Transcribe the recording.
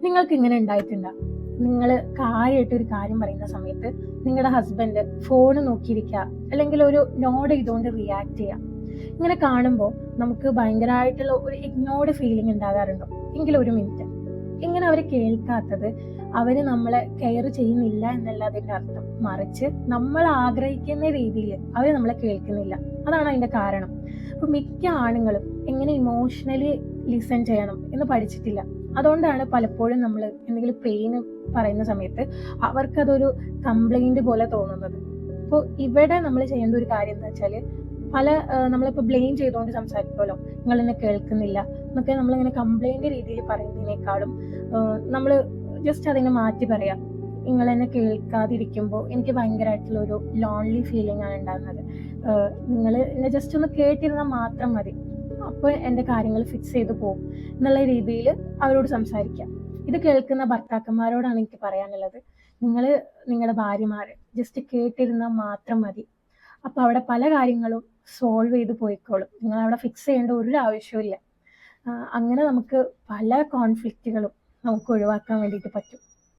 നിങ്ങൾക്ക് ഇങ്ങനെ ഉണ്ടായിട്ടുണ്ടോ? നിങ്ങൾ കാര്യമായിട്ട് ഒരു കാര്യം പറയുന്ന സമയത്ത് നിങ്ങളുടെ ഹസ്ബൻഡ് ഫോൺ നോക്കിയിരിക്കുക, അല്ലെങ്കിൽ ഒരു നോഡ് ചെയ്തുകൊണ്ട് റിയാക്ട് ചെയ്യുക. ഇങ്ങനെ കാണുമ്പോൾ നമുക്ക് ഭയങ്കരമായിട്ടുള്ള ഒരു ഇഗ്നോർഡ് ഫീലിംഗ് ഉണ്ടാകാറുണ്ടോ? എങ്കിലും ഒരു മിനിറ്റ്. ഇങ്ങനെ അവർ കേൾക്കാത്തത് അവർ നമ്മളെ കെയർ ചെയ്യുന്നില്ല എന്നല്ല അതിൻ്റെ അർത്ഥം. മറിച്ച് നമ്മൾ ആഗ്രഹിക്കുന്ന രീതിയിൽ അവർ നമ്മളെ കേൾക്കുന്നില്ല. അതാണ് അതിൻ്റെ കാരണം. അപ്പോൾ മിക്ക ആണുങ്ങളും എങ്ങനെ ഇമോഷണലി ലിസൺ ചെയ്യണം എന്ന് പഠിച്ചിട്ടില്ല. അതുകൊണ്ടാണ് പലപ്പോഴും നമ്മൾ എന്തെങ്കിലും പെയിൻ പറയുന്ന സമയത്ത് അവർക്കതൊരു കംപ്ലൈന്റ് പോലെ തോന്നുന്നത്. അപ്പോൾ ഇവിടെ നമ്മൾ ചെയ്യേണ്ട ഒരു കാര്യം എന്താ വെച്ചാൽ, നമ്മളിപ്പോൾ ബ്ലെയിം ചെയ്തുകൊണ്ട് സംസാരിക്കുമല്ലോ, നിങ്ങൾ എന്നെ കേൾക്കുന്നില്ല എന്നൊക്കെ നമ്മളിങ്ങനെ കംപ്ലൈന്റ് രീതിയിൽ പറയുന്നതിനേക്കാളും നമ്മൾ ജസ്റ്റ് അതിനെ മാറ്റി പറയാം. നിങ്ങൾ എന്നെ കേൾക്കാതിരിക്കുമ്പോൾ എനിക്ക് ഭയങ്കരമായിട്ടുള്ള ഒരു ലോൺലി ഫീലിംഗ് ആണ് ഉണ്ടാകുന്നത്. നിങ്ങൾ എന്നെ ജസ്റ്റ് ഒന്ന് കേട്ടിരുന്നാൽ മാത്രം മതി, അപ്പോൾ എൻ്റെ കാര്യങ്ങൾ ഫിക്സ് ചെയ്ത് പോകും എന്നുള്ള രീതിയിൽ അവരോട് സംസാരിക്കാം. ഇത് കേൾക്കുന്ന ഭർത്താക്കന്മാരോടാണ് എനിക്ക് പറയാനുള്ളത്. നിങ്ങൾ നിങ്ങളുടെ ഭാര്യമാരെ ജസ്റ്റ് കേട്ടിരുന്നാൽ മാത്രം മതി. അപ്പോൾ അവിടെ പല കാര്യങ്ങളും സോൾവ് ചെയ്ത് പോയിക്കോളും. നിങ്ങൾ അവിടെ ഫിക്സ് ചെയ്യേണ്ട ഒരു ആവശ്യമില്ല. അങ്ങനെ നമുക്ക് പല കോൺഫ്ലിക്റ്റുകളും നമുക്ക് ഒഴിവാക്കാൻ വേണ്ടിയിട്ട് പറ്റും.